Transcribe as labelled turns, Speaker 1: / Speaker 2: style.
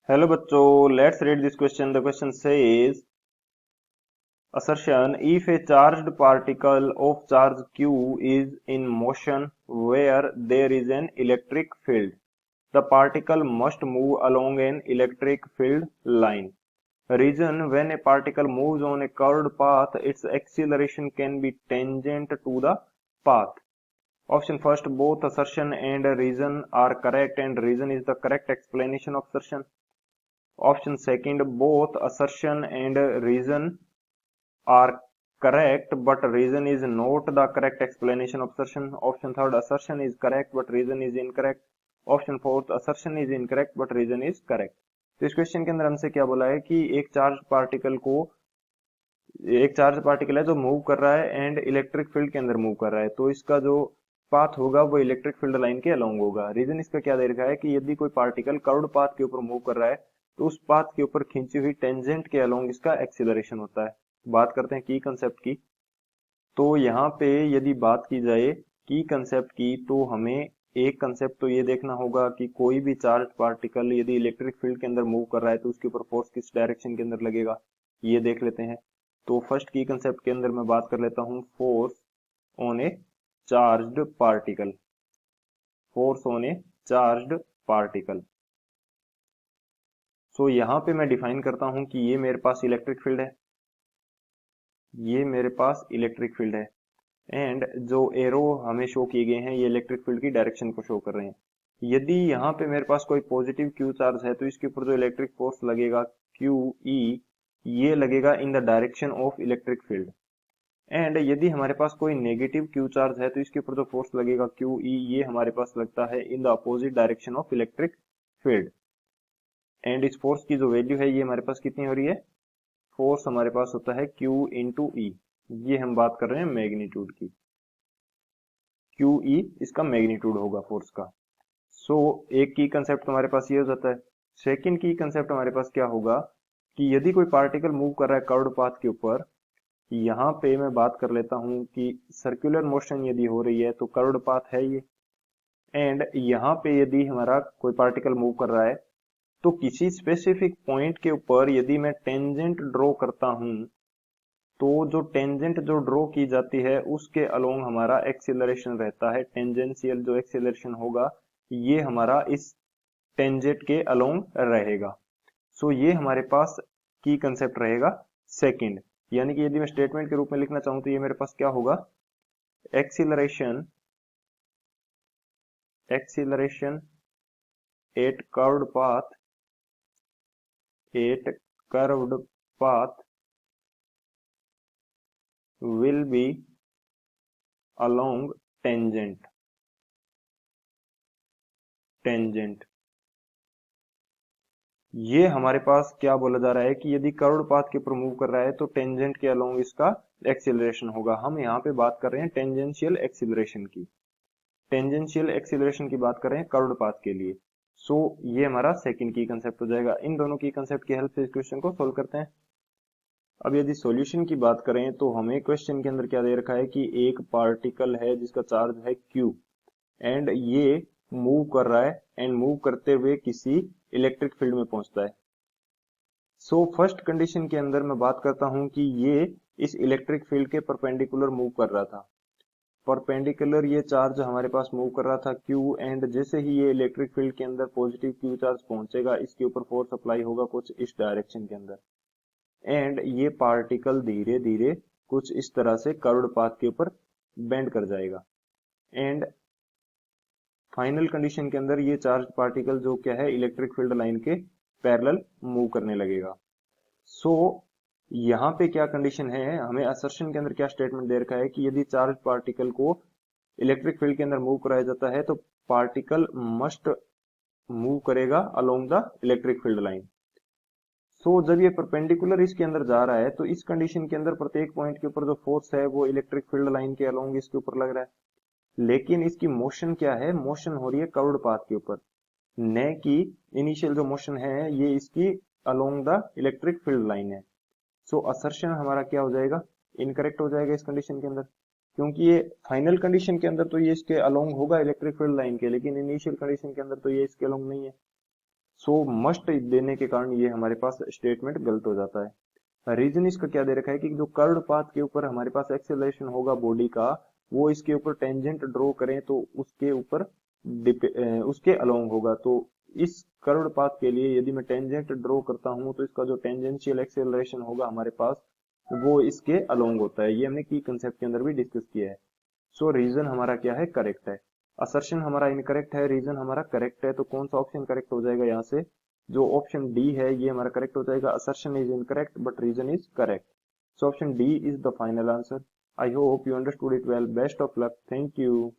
Speaker 1: Hello bachcho, let's read this question. The question says, assertion, if a charged particle of charge q is in motion where there is an electric field, the particle must move along an electric field line. Reason, when a particle moves on a curved path, its acceleration can be tangent to the path. Option first, both assertion and reason are correct and reason is the correct explanation of assertion. Option second, both assertion and reason are correct, but reason is not the correct explanation of assertion. Option third, assertion is correct, but reason is incorrect. Option fourth, assertion is incorrect, but reason is correct. तो इस question के अंदर हमसे क्या बोला है कि एक चार्ज पार्टिकल है जो मूव कर रहा है एंड इलेक्ट्रिक फील्ड के अंदर मूव कर रहा है, तो इसका जो पाथ होगा वो इलेक्ट्रिक फील्ड लाइन के अलोंग होगा. रीजन इसका क्या दे रखा है कि यदि कोई पार्टिकल कर्व्ड पाथ के ऊपर मूव कर रहा है तो उस पाथ के ऊपर खींची हुई टेंजेंट के अलोंग इसका एक्सीलरेशन होता है. बात करते हैं की कंसेप्ट की. तो यहाँ पे यदि बात की जाए की कंसेप्ट की तो हमें एक कंसेप्ट तो ये देखना होगा कि कोई भी चार्ज पार्टिकल यदि इलेक्ट्रिक फील्ड के अंदर मूव कर रहा है तो उसके ऊपर फोर्स किस डायरेक्शन के अंदर लगेगा, ये देख लेते हैं. तो फर्स्ट की कंसेप्ट के अंदर मैं बात कर लेता हूं force on a charged particle. Force on a charged particle. So यहां पे मैं डिफाइन करता हूं कि ये मेरे पास इलेक्ट्रिक फील्ड है, ये मेरे पास इलेक्ट्रिक फील्ड है एंड जो एरो हमें शो किए गए हैं ये इलेक्ट्रिक फील्ड की डायरेक्शन को शो कर रहे हैं. यदि यहाँ पे मेरे पास कोई पॉजिटिव क्यू चार्ज है तो इसके ऊपर जो इलेक्ट्रिक फोर्स लगेगा क्यू ई, ये लगेगा in the direction of electric field. And यदि हमारे पास कोई नेगेटिव क्यू चार्ज है तो इसके ऊपर जो फोर्स लगेगा क्यू ई, ये हमारे पास लगता है in the opposite direction of electric field. And इस फोर्स की जो वैल्यू है ये हमारे पास कितनी हो रही है, फोर्स हमारे पास होता है Q इंटू ई. ये हम बात कर रहे हैं मैग्नीट्यूड की. क्यू ई इसका मैग्नीट्यूड होगा फोर्स का. सो एक की कंसेप्ट हमारे पास ये हो जाता है. सेकंड की कंसेप्ट हमारे पास क्या होगा कि यदि कोई पार्टिकल मूव कर रहा है कर्व्ड पाथ के ऊपर, यहाँ पे मैं बात कर लेता हूं कि सर्कुलर मोशन यदि हो रही है तो कर्व्ड पाथ है ये. एंड यहाँ पे यदि हमारा कोई पार्टिकल मूव कर रहा है तो किसी स्पेसिफिक पॉइंट के ऊपर यदि मैं टेंजेंट ड्रॉ करता हूं तो जो टेंजेंट जो ड्रॉ की जाती है उसके अलोंग हमारा एक्सीलरेशन रहता है. टेंजेंशियल जो एक्सीलरेशन होगा ये हमारा इस टेंजेंट के अलोंग रहेगा. सो ये हमारे पास की कंसेप्ट रहेगा सेकंड. यानी कि यदि मैं स्टेटमेंट के रूप में लिखना चाहूं तो ये मेरे पास क्या होगा, acceleration acceleration at curved path will be along tangent. ये हमारे पास क्या बोला जा रहा है कि यदि कर्व्ड पाथ के ऊपर मूव कर रहा है तो टेंजेंट के अलोंग इसका एक्सीलरेशन होगा. हम यहाँ पे बात कर रहे हैं टेंजेंशियल एक्सीलरेशन की. टेंजेंशियल एक्सीलरेशन की बात कर रहे हैं कर्व्ड पाथ के लिए. सो ये हमारा सेकंड की कंसेप्ट हो जाएगा. इन दोनों की कंसेप्ट की हेल्प से इस क्वेश्चन को सोल्व करते हैं. अब यदि सॉल्यूशन की बात करें तो हमें क्वेश्चन के अंदर क्या दे रखा है कि एक पार्टिकल है जिसका चार्ज है Q एंड ये मूव कर रहा है एंड मूव करते हुए किसी इलेक्ट्रिक फील्ड में पहुंचता है. सो फर्स्ट कंडीशन के अंदर मैं बात करता हूं कि ये इस इलेक्ट्रिक फील्ड के परपेंडिकुलर मूव कर रहा था. परपेंडिकुलर ये चार्ज हमारे पास मूव कर रहा था Q एंड जैसे ही ये इलेक्ट्रिक फील्ड के अंदर पॉजिटिव Q चार्ज पहुंचेगा इसके ऊपर फोर्स अप्लाई होगा कुछ इस डायरेक्शन के अंदर एंड ये पार्टिकल धीरे धीरे कुछ इस तरह से कर्व्ड पाथ के ऊपर बेंड कर जाएगा. एंड फाइनल कंडीशन के अंदर ये चार्ज पार्टिकल जो क्या है इलेक्ट्रिक फील्ड लाइन के पैरेलल मूव करने लगेगा. सो यहाँ पे क्या कंडीशन है, हमें असर्शन के अंदर क्या स्टेटमेंट दे रखा है कि यदि चार्ज पार्टिकल को इलेक्ट्रिक फील्ड के अंदर मूव कराया जाता है तो पार्टिकल मस्ट मूव करेगा along the electric field line. So जब ये परपेंडिकुलर इसके अंदर जा रहा है तो इस कंडीशन के अंदर प्रत्येक पॉइंट के ऊपर जो फोर्स है वो इलेक्ट्रिक फील्ड लाइन के अलोंग इसके ऊपर लग रहा है. लेकिन इसकी मोशन क्या है, मोशन हो रही है कर्व्ड पाथ के ऊपर, न कि इनिशियल जो मोशन है ये इसकी along the electric field line है. सो असर्शन हमारा क्या हो जाएगा, इनकरेक्ट हो जाएगा इस कंडीशन के अंदर, क्योंकि ये फाइनल कंडीशन के अंदर तो ये इसके अलोंग होगा इलेक्ट्रिक फील्ड लाइन के, लेकिन इनिशियल कंडीशन के अंदर तो ये इसके अलोंग नहीं है. सो मस्ट देने के कारण ये हमारे पास स्टेटमेंट गलत हो जाता है। रीजन इसका क्या दे रखा है कि जो कर्व पाथ के ऊपर हमारे पास एक्सेलरेशन होगा बॉडी का, वो इसके ऊपर टेंजेंट ड्रॉ करें तो उसके ऊपर उसके अलोंग होगा। तो इस कर्व पाथ के लिए यदि मैं टेंजेंट ड्रॉ करता हूं तो इसका जो टेंजेंशियल एक्सेलरेशन होगा हमारे पास, वो इसके अलोंग होता है। ये हमने की कंसेप्ट के अंदर भी डिस्कस किया है। सो रीजन हमारा क्या है, करेक्ट है। असर्शन हमारा इनकरेक्ट है, रीजन हमारा करेक्ट है। तो कौन सा ऑप्शन करेक्ट हो जाएगा यहाँ से, जो ऑप्शन डी है ये हमारा करेक्ट हो जाएगा। Assertion is incorrect but reason is correct. So option D is the final answer. I hope you understood it well. Best of luck. Thank you.